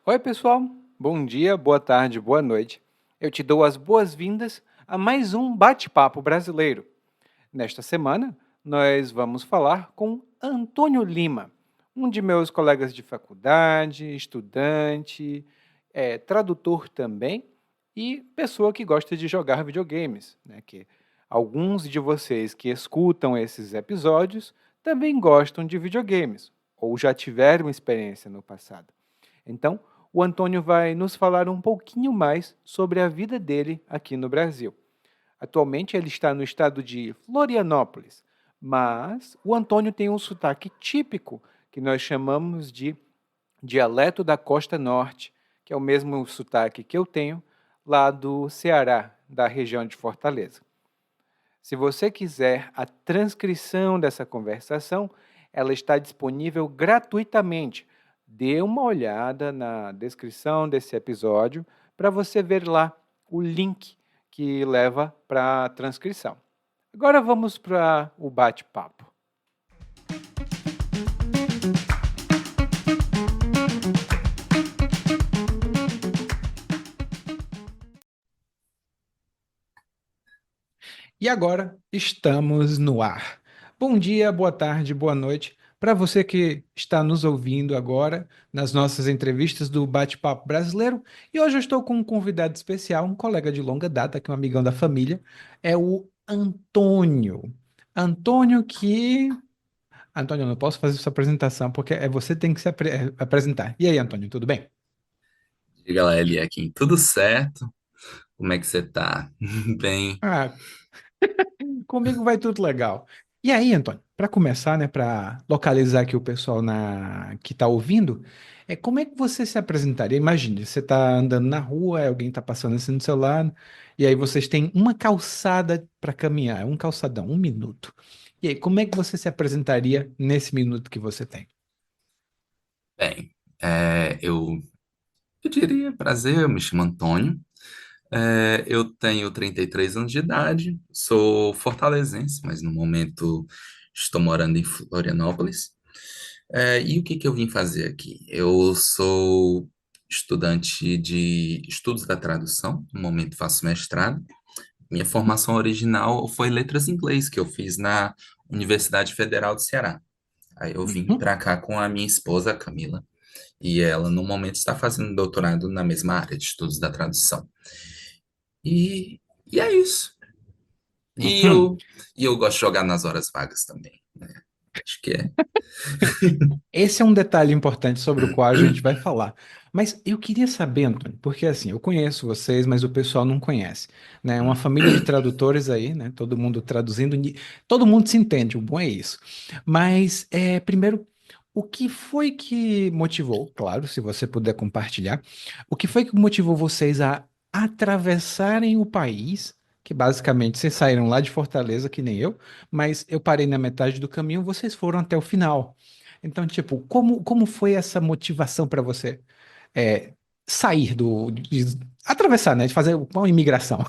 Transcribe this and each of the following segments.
Oi, pessoal. Bom dia, boa tarde, boa noite. Eu te dou as boas-vindas a mais um Bate-Papo Brasileiro. Nesta semana, nós vamos falar com Antônio Lima, um de meus colegas de faculdade, estudante, tradutor também e pessoa que gosta de jogar videogames, né? Que alguns de vocês que escutam esses episódios também gostam de videogames ou já tiveram experiência no passado. Então, o Antônio vai nos falar um pouquinho mais sobre a vida dele aqui no Brasil. Atualmente ele está no estado de Florianópolis, mas o Antônio tem um sotaque típico que nós chamamos de dialeto da Costa Norte, que é o mesmo sotaque que eu tenho lá do Ceará, da região de Fortaleza. Se você quiser a transcrição dessa conversação, ela está disponível gratuitamente. Dê uma olhada na descrição desse episódio para você ver lá o link que leva para a transcrição. Agora vamos para o bate-papo. E agora estamos no ar. Bom dia, boa tarde, boa noite para você que está nos ouvindo agora nas nossas entrevistas do Bate-Papo Brasileiro. E hoje eu estou com um convidado especial, um colega de longa data, que é um amigão da família, é o Antônio. Antônio que... Antônio, eu não posso fazer sua apresentação porque é você que tem que se apresentar. E aí, Antônio, tudo bem? Diga lá, Eliakim, tudo certo? Como é que você tá? Bem, Ah, comigo vai tudo legal. E aí, Antônio, para começar, né, para localizar aqui o pessoal que está ouvindo, como é que você se apresentaria? Imagine, você está andando na rua, alguém está passando assim do seu lado, e aí vocês têm uma calçada para caminhar, um calçadão, um minuto. E aí, como é que você se apresentaria nesse minuto que você tem? bem, eu diria prazer, eu me chamo Antônio, eu tenho 33 anos de idade, sou fortalezense, mas no momento estou morando em Florianópolis. E o que que eu vim fazer aqui? Eu sou estudante de estudos da tradução, no momento faço mestrado. Minha formação original foi letras em inglês, que eu fiz na Universidade Federal do Ceará. Aí eu vim Uhum, para cá com a minha esposa, Camila, e ela no momento está fazendo doutorado na mesma área de estudos da tradução. E, e é isso. E uhum. eu, e eu gosto de jogar nas horas vagas também, né? Acho que é. Esse é um detalhe importante sobre o qual a gente vai falar. Mas eu queria saber, Antônio, porque assim, eu conheço vocês, mas o pessoal não conhece, né? Uma família de tradutores aí, né? Todo mundo traduzindo, todo mundo se entende, o bom é isso. Mas, primeiro, o que foi que motivou, claro, se você puder compartilhar, o que foi que motivou vocês a atravessarem o país, que basicamente vocês saíram lá de Fortaleza, que nem eu, mas eu parei na metade do caminho, vocês foram até o final. Então, tipo, como foi essa motivação para você é, sair atravessar, né? De fazer uma imigração?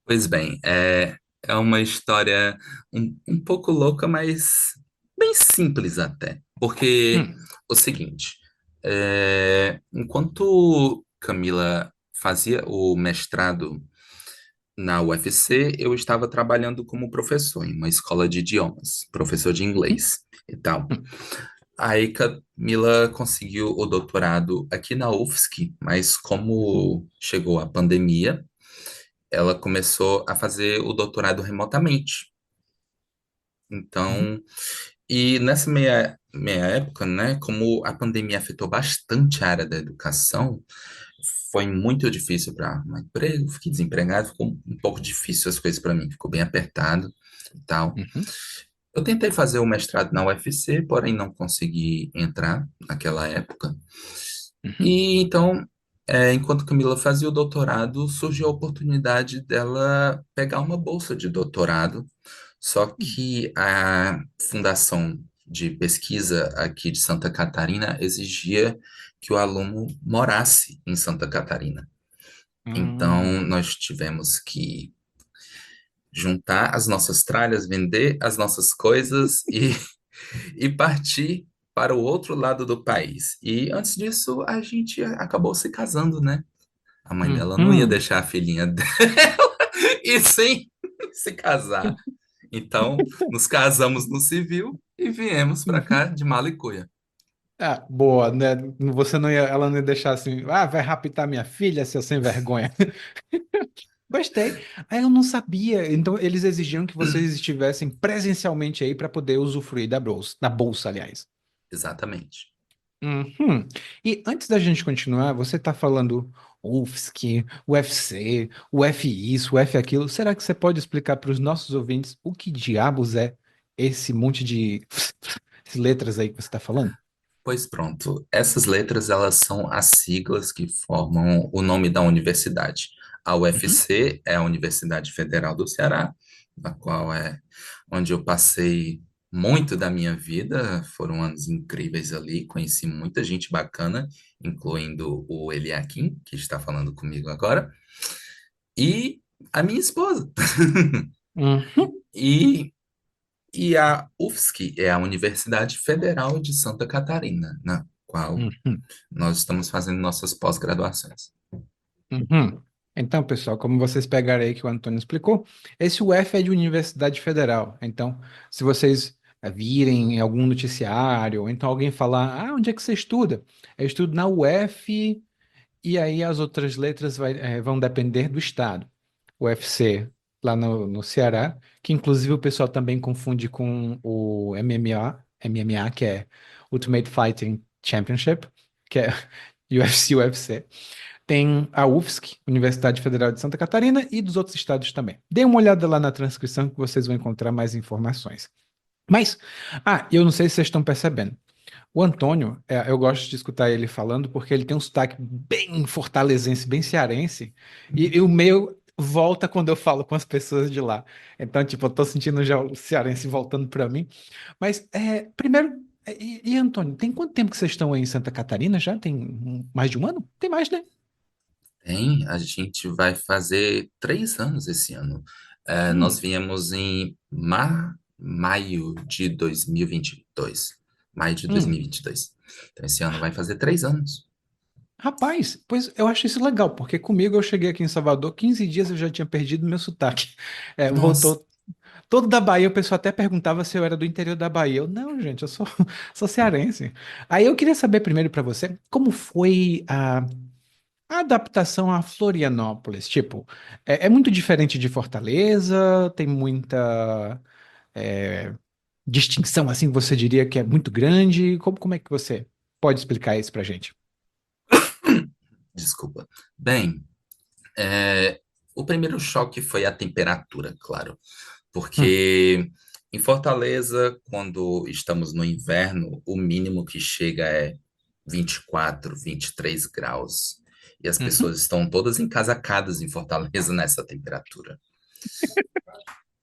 Pois bem, é uma história um pouco louca, mas bem simples até. Porque Hum, o seguinte, enquanto Camila fazia o mestrado na UFC, eu estava trabalhando como professor em uma escola de idiomas, professor de hum, inglês e tal. hum, Aí Camila conseguiu o doutorado aqui na UFSC, mas como chegou a pandemia, ela começou a fazer o doutorado remotamente. uhum, Então, e nessa meia época, né, como a pandemia afetou bastante a área da educação, foi muito difícil para arrumar emprego, fiquei desempregado, ficou um pouco difícil as coisas para mim, ficou bem apertado e tal. uhum, Eu tentei fazer o mestrado na UFC, porém não consegui entrar naquela época. uhum, E então, enquanto Camila fazia o doutorado, surgiu a oportunidade dela pegar uma bolsa de doutorado, só uhum. que a Fundação de Pesquisa aqui de Santa Catarina exigia que o aluno morasse em Santa Catarina. Então, Hum. nós tivemos que juntar as nossas tralhas, vender as nossas coisas e partir. para o outro lado do país. E antes disso, a gente acabou se casando, né? A mãe dela não ia Uhum. deixar a filhinha dela ir sem se casar. Então, nos casamos no civil e viemos para cá Uhum. de mala e cuia. Ah, boa, né? Você não ia, ela não ia deixar assim, ah, vai raptar minha filha, seu sem vergonha. Gostei. Ah, eu não sabia. Então, eles exigiam que vocês estivessem presencialmente aí para poder usufruir da bolsa, aliás. Exatamente. Uhum. E antes da gente continuar, você está falando UFSC, UFC, UF isso, UF aquilo. Será que você pode explicar para os nossos ouvintes o que diabos é esse monte de letras aí que você está falando? Pois pronto, essas letras elas são as siglas que formam o nome da universidade. A Uhum. UFC é a Universidade Federal do Ceará, na qual é onde eu passei muito da minha vida, foram anos incríveis ali, conheci muita gente bacana, incluindo o Eliakim, que está falando comigo agora, e a minha esposa. Uhum. E E a UFSC é a Universidade Federal de Santa Catarina, na qual Uhum. nós estamos fazendo nossas pós-graduações. Uhum. Então, pessoal, como vocês pegaram aí que o Antônio explicou, esse UF é de Universidade Federal. Então, se vocês virem em algum noticiário, ou então alguém falar, ah, onde é que você estuda? Eu estudo na UF, e aí as outras letras vão depender do estado. UFC, lá no Ceará, que inclusive o pessoal também confunde com o MMA, que é Ultimate Fighting Championship, que é UFC, UFC. Tem a UFSC, Universidade Federal de Santa Catarina, e dos outros estados também. Dê uma olhada lá na transcrição que vocês vão encontrar mais informações. Mas, eu não sei se vocês estão percebendo. O Antônio, eu gosto de escutar ele falando porque ele tem um sotaque bem fortalezense, bem cearense, e o meu volta quando eu falo com as pessoas de lá. Então, tipo, eu tô sentindo já o cearense voltando para mim. Mas, primeiro, Antônio, tem quanto tempo que vocês estão aí em Santa Catarina já? Tem mais de um ano? Tem mais, né? Tem, a gente vai fazer 3 anos esse ano. Nós Hum. viemos em maio de 2022. Maio de Hum. 2022. Então, esse ano vai fazer 3 anos. Rapaz, pois eu acho isso legal, porque comigo eu cheguei aqui em Salvador, 15 dias eu já tinha perdido meu sotaque. Nossa, Voltou todo da Bahia, o pessoal até perguntava se eu era do interior da Bahia. Eu, não, gente, eu sou, sou cearense. Aí eu queria saber primeiro pra você, como foi a adaptação a Florianópolis? Tipo, é muito diferente de Fortaleza? Tem muita é, distinção, assim, você diria que é muito grande? Como é que você pode explicar isso pra gente? desculpa. Bem, é, o primeiro choque foi a temperatura, claro. Hum. Porque em Fortaleza, quando estamos no inverno, o mínimo que chega é 24, 23 graus. E as Uhum. pessoas estão todas encasacadas em Fortaleza nessa temperatura.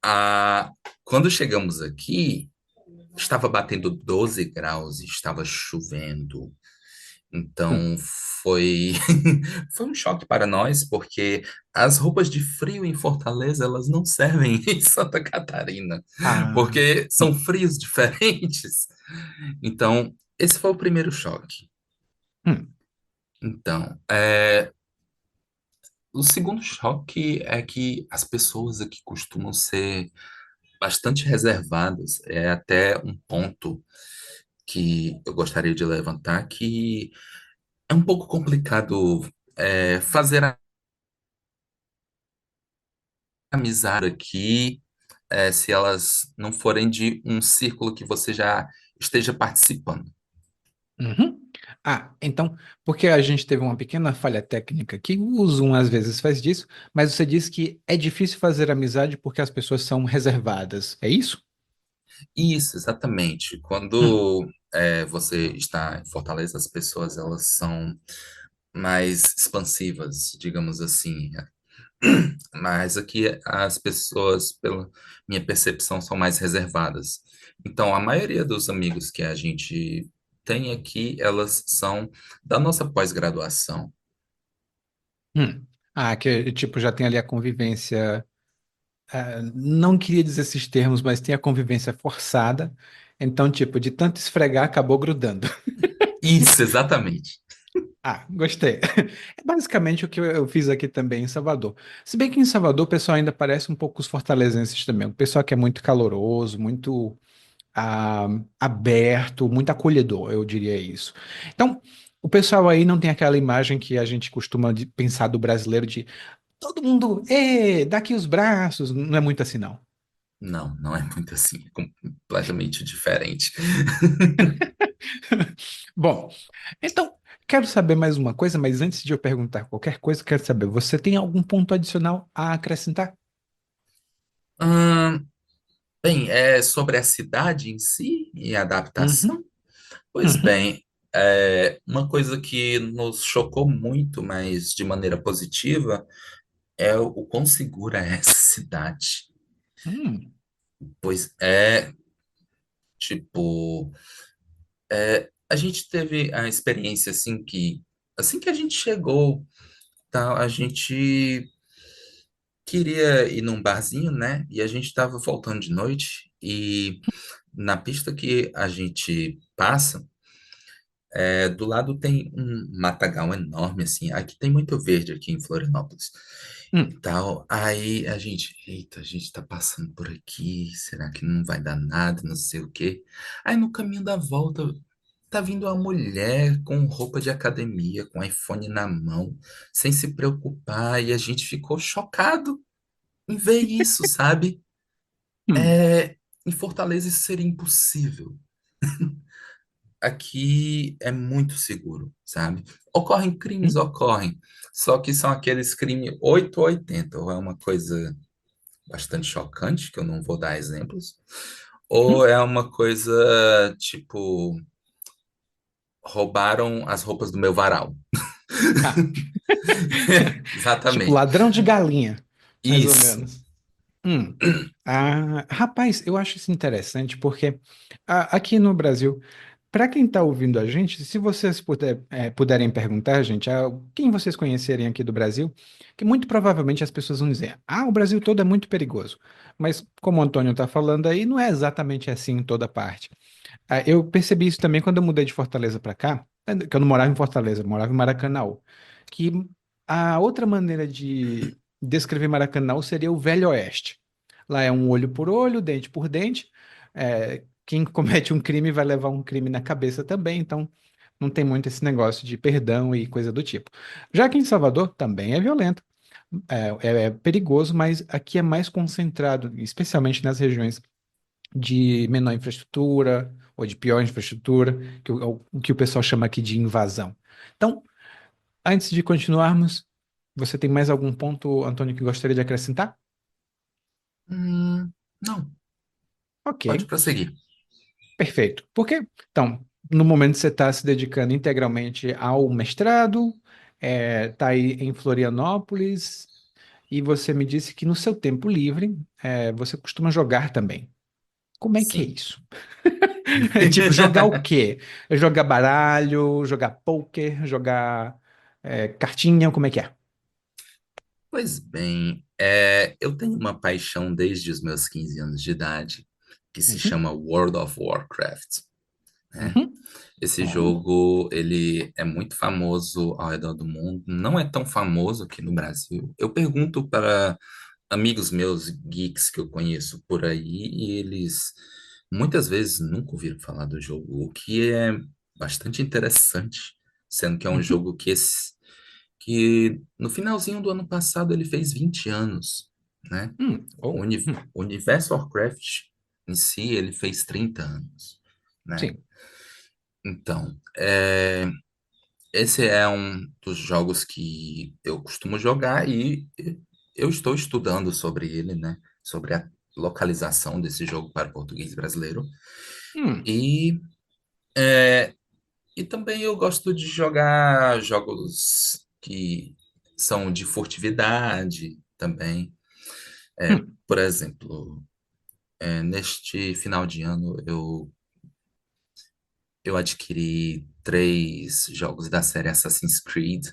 Ah, quando chegamos aqui, estava batendo 12 graus e estava chovendo. Hum. Então foi foi um choque para nós, porque as roupas de frio em Fortaleza, elas não servem em Santa Catarina, Ah. porque são frios diferentes. Então, esse foi o primeiro choque. Hum. Então, o segundo choque é que as pessoas aqui costumam ser bastante reservadas. É até um ponto que eu gostaria de levantar, que é um pouco complicado fazer amizade aqui, se elas não forem de um círculo que você já esteja participando. Uhum. Então, porque a gente teve uma pequena falha técnica que o Zoom às vezes faz disso, mas você disse que é difícil fazer amizade porque as pessoas são reservadas. É isso? Isso, exatamente. Hum. Quando você está em Fortaleza, as pessoas elas são mais expansivas, digamos assim. Mas aqui as pessoas, pela minha percepção, são mais reservadas. Então, a maioria dos amigos que a gente tem aqui, elas são da nossa pós-graduação. Hum. Que tipo, já tem ali a convivência. Não queria dizer esses termos, mas tem a convivência forçada Então, tipo, de tanto esfregar, acabou grudando. Isso, exatamente. Ah, gostei. É basicamente o que eu fiz aqui também em Salvador. Se bem que em Salvador o pessoal ainda parece um pouco os fortalezenses também. O pessoal que é muito caloroso, muito aberto, muito acolhedor, eu diria isso. Então, o pessoal aí não tem aquela imagem que a gente costuma pensar do brasileiro de todo mundo, dá aqui os braços. Não é muito assim, não. Não, não é muito assim, é completamente diferente. Bom, então, quero saber mais uma coisa, mas antes de eu perguntar qualquer coisa, quero saber, você tem algum ponto adicional a acrescentar? Ahn, bem, é sobre a cidade em si e a Uhum, adaptação? Pois uhum, bem, uma coisa que nos chocou muito, mas de maneira positiva, é o quão segura é essa cidade. hum, Pois é, tipo, a gente teve a experiência assim que a gente chegou, tá, a gente queria ir num barzinho, né? E a gente estava voltando de noite e na pista que a gente passa, do lado tem um matagal enorme, assim. Aqui tem muito verde aqui em Florianópolis e hum, tal. Aí a gente, eita, a gente tá passando por aqui, será que não vai dar nada, não sei o quê. Aí no caminho da volta, tá vindo uma mulher com roupa de academia, com iPhone na mão, sem se preocupar, e a gente ficou chocado em ver isso, sabe? hum, Em Fortaleza isso seria impossível. Aqui é muito seguro, sabe? Ocorrem crimes, hum, ocorrem. Só que são aqueles crimes 8 ou 80. Ou é uma coisa bastante chocante, que eu não vou dar exemplos, ou hum. é uma coisa tipo, roubaram as roupas do meu varal. Ah, tipo Exatamente. ladrão de galinha, mais ou Isso. menos. Hum. Ah, rapaz, eu acho isso interessante porque aqui no Brasil, para quem está ouvindo a gente, se vocês puderem perguntar, gente, quem vocês conhecerem aqui do Brasil, que muito provavelmente as pessoas vão dizer, o Brasil todo é muito perigoso. Mas como o Antônio está falando aí, não é exatamente assim em toda parte. Eu percebi isso também quando eu mudei de Fortaleza para cá, que eu não morava em Fortaleza, eu morava em Maracanã, que a outra maneira de descrever Maracanã seria o Velho Oeste. Lá é um olho por olho, dente por dente. Quem comete um crime vai levar um crime na cabeça também, então não tem muito esse negócio de perdão e coisa do tipo. Já que em Salvador também é violento, é perigoso, mas aqui é mais concentrado, especialmente nas regiões de menor infraestrutura ou de pior infraestrutura, o que o pessoal chama aqui de invasão. Então, antes de continuarmos, você tem mais algum ponto, Antônio, que gostaria de acrescentar? Não, Ok, pode prosseguir. perfeito. Porque, então, no momento você está se dedicando integralmente ao mestrado, está aí em Florianópolis, e você me disse que no seu tempo livre, você costuma jogar também. Como é que é Sim. isso? É tipo, jogar o quê? É jogar baralho, jogar pôquer, jogar cartinha, como é que é? Pois bem, eu tenho uma paixão desde os meus 15 anos de idade, que se Uhum, chama World of Warcraft, né? uhum, Esse oh, jogo, ele é muito famoso ao redor do mundo, não é tão famoso aqui no Brasil. Eu pergunto para amigos meus geeks que eu conheço por aí e eles muitas vezes nunca ouviram falar do jogo, o que é bastante interessante, sendo que é um uhum, jogo que no finalzinho do ano passado ele fez 20 anos, né? oh, O universo Warcraft em si ele fez 30 anos, né? sim. Então, esse é um dos jogos que eu costumo jogar e eu estou estudando sobre ele, né? Sobre a localização desse jogo para o português brasileiro. Hum, E, é, e também eu gosto de jogar jogos que são de furtividade também. hum, Por exemplo, neste final de ano eu adquiri 3 jogos da série Assassin's Creed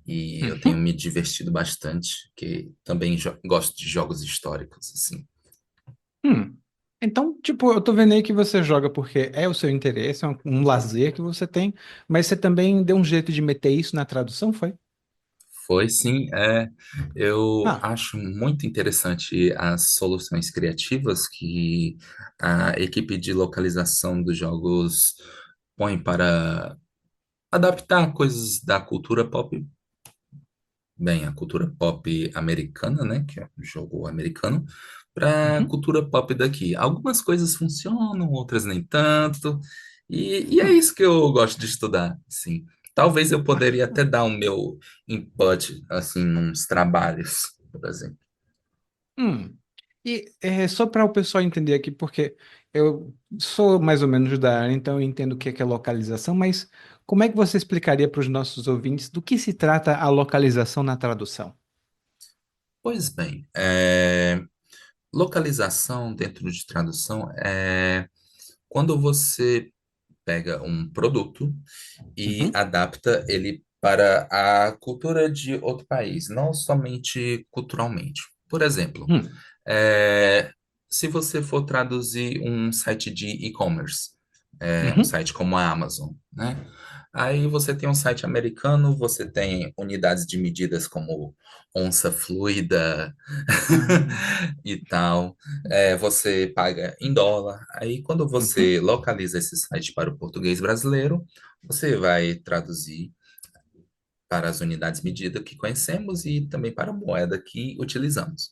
e eu tenho uhum, me divertido bastante, que também gosto de jogos históricos, assim. hum. Então, tipo, eu tô vendo aí que você joga porque é o seu interesse, é um lazer que você tem, mas você também deu um jeito de meter isso na tradução, foi? Foi sim, eu Ah, acho muito interessante as soluções criativas que a equipe de localização dos jogos põe para adaptar coisas da cultura pop, bem, a cultura pop americana, né, que é um jogo americano, para a uhum, cultura pop daqui. Algumas coisas funcionam, outras nem tanto, e é hum, isso que eu gosto de estudar, sim. Talvez eu poderia bacana. até dar o meu input, assim, nos trabalhos, por exemplo. Hum. E só para o pessoal entender aqui, porque eu sou mais ou menos da área, então eu entendo o que é localização, mas como é que você explicaria para os nossos ouvintes do que se trata a localização na tradução? Pois bem, localização dentro de tradução é quando você pega um produto e Uhum, adapta ele para a cultura de outro país, não somente culturalmente. Por exemplo, hum, é, se você for traduzir um site de e-commerce, um uhum, site como a Amazon, né? Aí você tem um site americano, você tem unidades de medidas como onça fluida ah, e tal. Você paga em dólar. Aí quando uhum, você localiza esse site para o português brasileiro, você vai traduzir para as unidades de medida que conhecemos e também para a moeda que utilizamos.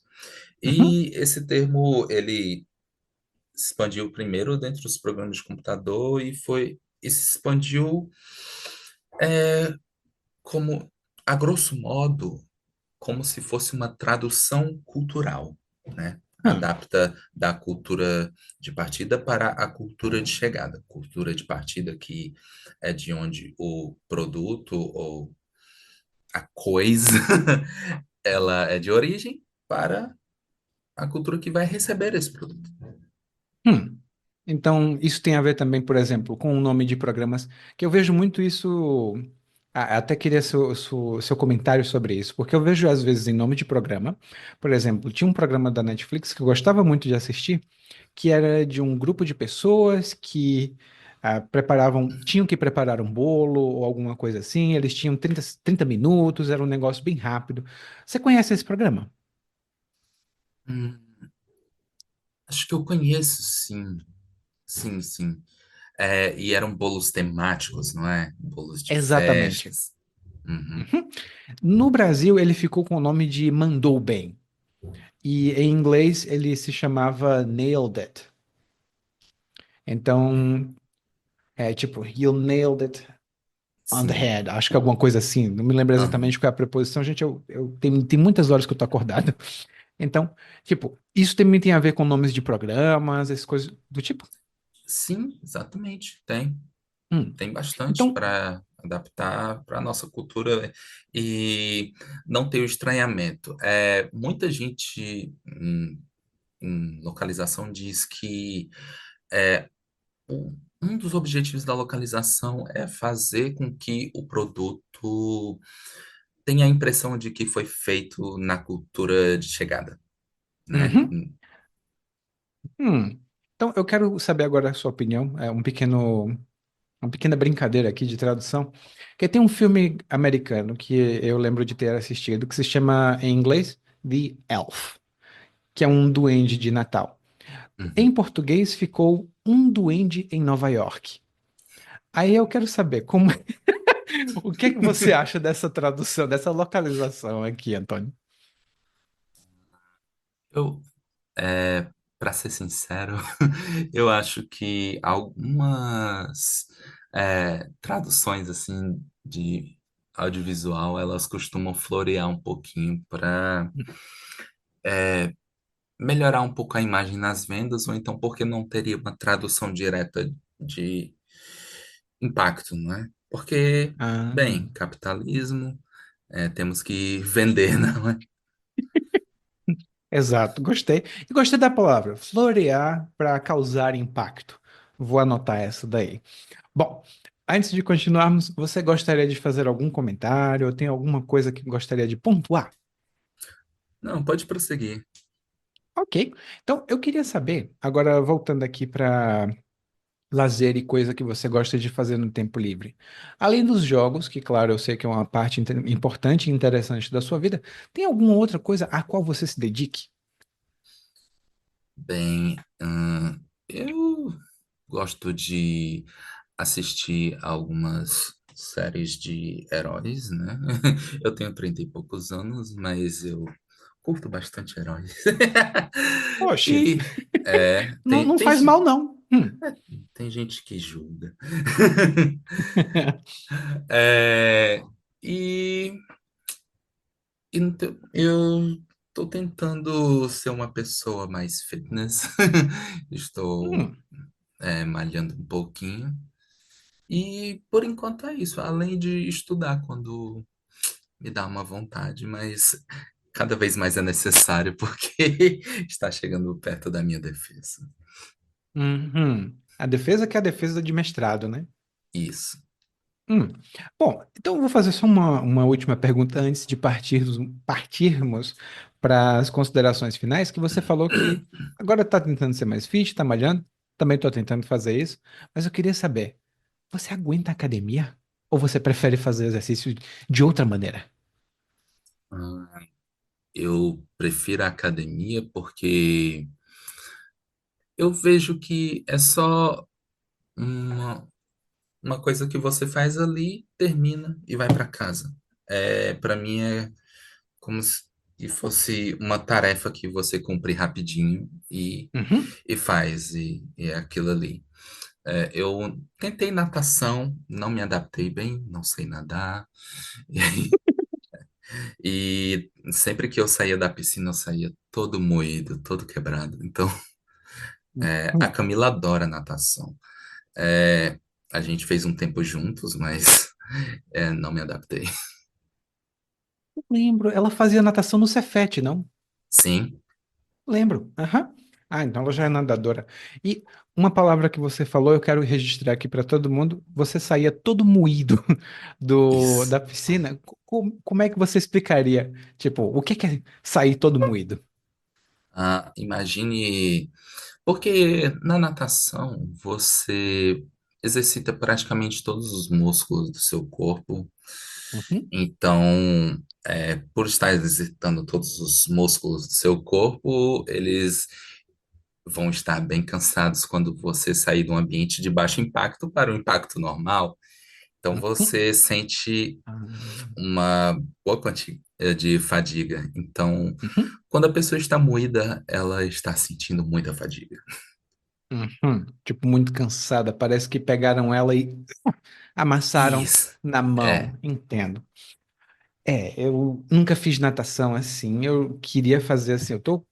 uhum, E esse termo, ele se expandiu primeiro dentro dos programas de computador e se expandiu como, a grosso modo, como se fosse uma tradução cultural, né? hum, Adapta da cultura de partida para a cultura de chegada. Cultura de partida que é de onde o produto ou a coisa ela é de origem para a cultura que vai receber esse produto. hum. Então, isso tem a ver também, por exemplo, com o nome de programas, que eu vejo muito isso. Até queria seu comentário sobre isso, porque eu vejo às vezes em nome de programa, por exemplo, tinha um programa da Netflix que eu gostava muito de assistir, que era de um grupo de pessoas que tinham que preparar um bolo ou alguma coisa assim, eles tinham 30 minutos, era um negócio bem rápido. Você conhece esse programa? Hum, acho que eu conheço, sim. Sim, sim. E eram bolos temáticos, não é? Bolos de Exatamente. festas. Uhum. Uhum. No Brasil, ele ficou com o nome de Mandou Bem. E em inglês ele se chamava Nailed It. Então, é tipo, you nailed it on the Sim. head. Acho que é alguma coisa assim. Não me lembro Aham. exatamente qual é a preposição, gente. Tem muitas horas que eu tô acordado. Então, tipo, isso também tem a ver com nomes de programas, essas coisas do tipo. Sim, exatamente. Tem. Hum. Tem bastante Então, para adaptar para a nossa cultura e não ter o estranhamento. Muita gente em localização diz que um dos objetivos da localização é fazer com que o produto tenha a impressão de que foi feito na cultura de chegada, né? uhum, hum. Então, eu quero saber agora a sua opinião. Uma pequena brincadeira aqui de tradução. Que tem um filme americano que eu lembro de ter assistido, que se chama, em inglês, The Elf, que é um duende de Natal. Em Uhum. português ficou Um Duende em Nova York. Aí eu quero saber o que que você acha dessa tradução, dessa localização aqui, Antônio? Eu, para ser sincero, eu acho que algumas traduções assim de audiovisual elas costumam florear um pouquinho para melhorar um pouco a imagem nas vendas, ou então porque não teria uma tradução direta de impacto, não é? Porque, Ah, bem, capitalismo, temos que vender, não é? exato, gostei. E gostei da palavra, florear para causar impacto. Vou anotar essa daí. Bom, antes de continuarmos, você gostaria de fazer algum comentário ou tem alguma coisa que gostaria de pontuar? Não, pode prosseguir. Ok. Então, eu queria saber, agora voltando aqui para lazer e coisa que você gosta de fazer no tempo livre. Além dos jogos, que, claro, eu sei que é uma parte importante e interessante da sua vida, tem alguma outra coisa a qual você se dedique? Bem, eu gosto de assistir algumas séries de heróis, né? Eu tenho 30 e poucos anos, mas eu curto bastante heróis. Oxe, E é, não, não faz mal, não. tem gente que julga. É, e, eu estou tentando ser uma pessoa mais fitness. Estou Hum, malhando um pouquinho. E por enquanto é isso, além de estudar quando me dá uma vontade, mas cada vez mais é necessário porque está chegando perto da minha defesa. uhum. A defesa que é a defesa de mestrado, né? Isso. Hum. Bom, então eu vou fazer só uma última pergunta antes de partirmos para as considerações finais, que você falou que agora está tentando ser mais fit, está malhando, também estou tentando fazer isso, mas eu queria saber, você aguenta a academia? Ou você prefere fazer exercício de outra maneira? Ah, eu prefiro a academia porque eu vejo que é só uma, uma coisa que você faz ali, termina e vai para casa. Para mim é como se fosse uma tarefa que você cumpre rapidinho Uhum. e faz, e é aquilo ali. Eu tentei natação, não me adaptei bem, não sei nadar, e sempre que eu saía da piscina, eu saía todo moído, todo quebrado. Então, a Uhum. Camila adora natação. É, a gente fez um tempo juntos, mas não me adaptei. Lembro, ela fazia natação no Cefete, não? Sim, Lembro. Aham. Ah, então ela já é nadadora. E uma palavra que você falou, eu quero registrar aqui para todo mundo. Você saía todo moído isso. da piscina. Como é que você explicaria? Tipo, o que é sair todo moído? Ah, imagine. Porque na natação você exercita praticamente todos os músculos do seu corpo. Uhum, Então, por estar exercitando todos os músculos do seu corpo, eles vão estar bem cansados quando você sair de um ambiente de baixo impacto para um impacto normal. Então, uhum, você sente ah, uma boa quantia de fadiga. Então, uhum, quando a pessoa está moída, ela está sentindo muita fadiga. uhum. Tipo, muito cansada. Parece que pegaram ela e amassaram Isso. na É. mão. Entendo. Eu nunca fiz natação assim. Eu queria fazer assim. Eu tô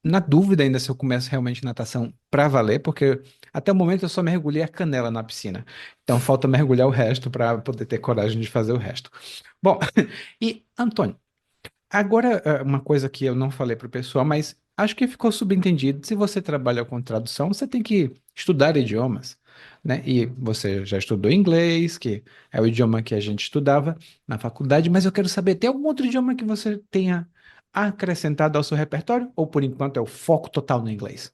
na dúvida ainda se eu começo realmente natação pra valer, porque até o momento eu só mergulhei a canela na piscina. Então falta mergulhar o resto para poder ter coragem de fazer o resto. Bom, e Antônio, agora uma coisa que eu não falei pro pessoal, mas acho que ficou subentendido. Se você trabalha com tradução, você tem que estudar idiomas, né? E você já estudou inglês, que é o idioma que a gente estudava na faculdade, mas eu quero saber, tem algum outro idioma que você tenha acrescentado ao seu repertório? Ou por enquanto é o foco total no inglês?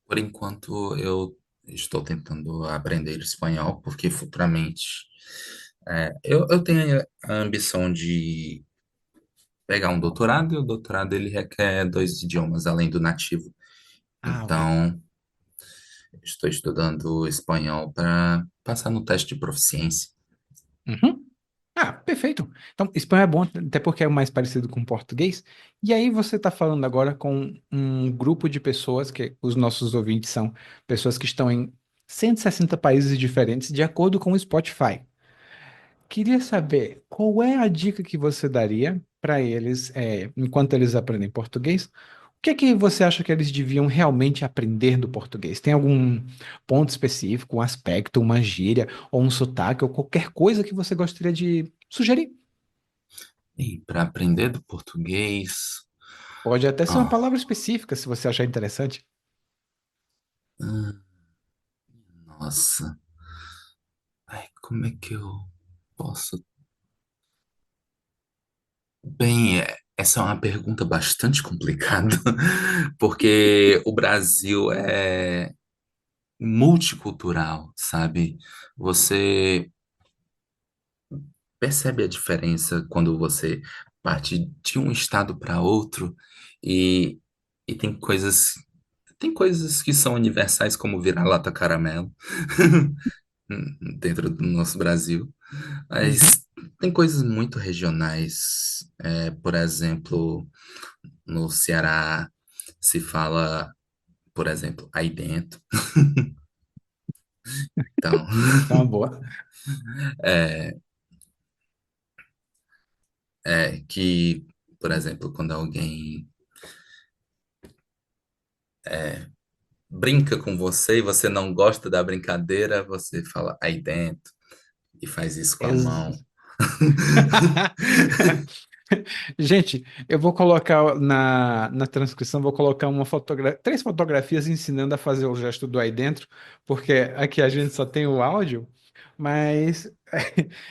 Por enquanto, eu estou tentando aprender espanhol, porque futuramente eu tenho a ambição de pegar um doutorado, e o doutorado ele requer dois idiomas além do nativo. Ah, ok. Então, estou estudando espanhol para passar no teste de proficiência. Uhum. Ah, perfeito. Então, espanhol é bom, até porque é o mais parecido com português. E aí você está falando agora com um grupo de pessoas, que os nossos ouvintes são pessoas que estão em 160 países diferentes, de acordo com o Spotify. Queria saber qual é a dica que você daria para eles, enquanto eles aprendem português. O que é que você acha que eles deviam realmente aprender do português? Tem algum ponto específico, um aspecto, uma gíria, ou um sotaque, ou qualquer coisa que você gostaria de sugerir? E para aprender do português, Pode até ser uma ó, palavra específica, se você achar interessante. hum, nossa, ai, como é que eu posso? Bem, Essa é uma pergunta bastante complicada, porque o Brasil é multicultural, sabe? Você percebe a diferença quando você parte de um estado para outro e, e tem coisas que são universais, como vira-lata caramelo, dentro do nosso Brasil, Uhum. mas tem coisas muito regionais. Por exemplo, no Ceará se fala, por exemplo, aí dentro. Então, Tá uma boa. é, que, por exemplo, quando alguém brinca com você e você não gosta da brincadeira, você fala aí dentro e faz isso com a mão. Ex- Gente, eu vou colocar na transcrição, vou colocar três fotografias ensinando a fazer o gesto do aí dentro, porque aqui a gente só tem o áudio, mas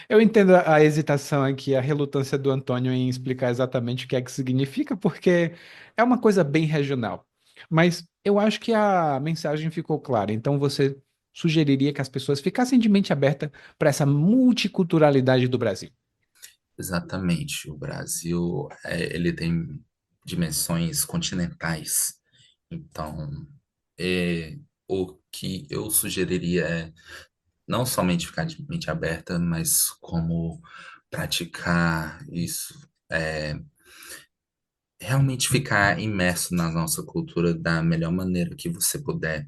eu entendo a hesitação aqui, a relutância do Antônio em explicar exatamente o que é que significa, porque é uma coisa bem regional. Mas eu acho que a mensagem ficou clara, então você sugeriria que as pessoas ficassem de mente aberta para essa multiculturalidade do Brasil. Exatamente. O Brasil, ele tem dimensões continentais. Então, é, o que eu sugeriria é não somente ficar de mente aberta, mas como praticar isso, realmente ficar imerso na nossa cultura da melhor maneira que você puder,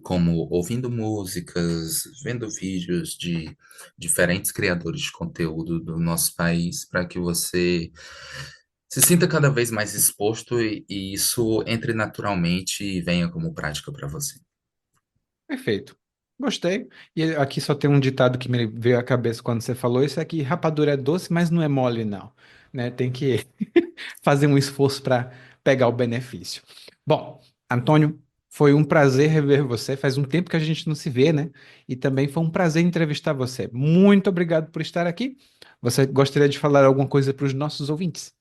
como ouvindo músicas, vendo vídeos de diferentes criadores de conteúdo do nosso país, para que você se sinta cada vez mais exposto e isso entre naturalmente e venha como prática para você. Perfeito. Gostei. E aqui só tem um ditado que me veio à cabeça quando você falou isso, é que rapadura é doce, mas não é mole, não. Né? Tem que fazer um esforço para pegar o benefício. Bom, Antônio, foi um prazer rever você. Faz um tempo que a gente não se vê, né? E também foi um prazer entrevistar você. Muito obrigado por estar aqui. Você gostaria de falar alguma coisa para os nossos ouvintes?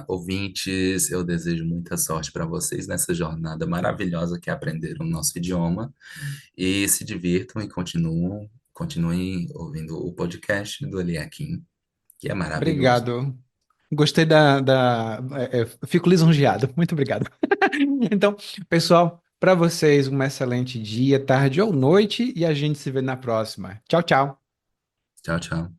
Ouvintes, eu desejo muita sorte para vocês nessa jornada maravilhosa que é aprender o nosso idioma e se divirtam e continuem ouvindo o podcast do Eliakim, que é maravilhoso. Obrigado. Gostei fico lisonjeado. Muito obrigado. Então, pessoal, para vocês, um excelente dia, tarde ou noite e a gente se vê na próxima. Tchau, tchau. Tchau, tchau.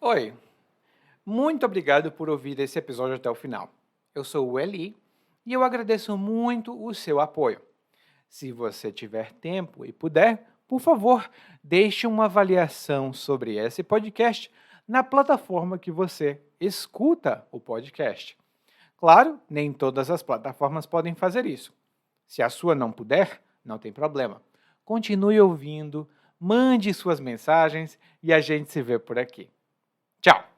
Oi, muito obrigado por ouvir esse episódio até o final. Eu sou o Eli e eu agradeço muito o seu apoio. Se você tiver tempo e puder, por favor, deixe uma avaliação sobre esse podcast na plataforma que você escuta o podcast. Claro, nem todas as plataformas podem fazer isso. Se a sua não puder, não tem problema. Continue ouvindo, mande suas mensagens e a gente se vê por aqui. Tchau!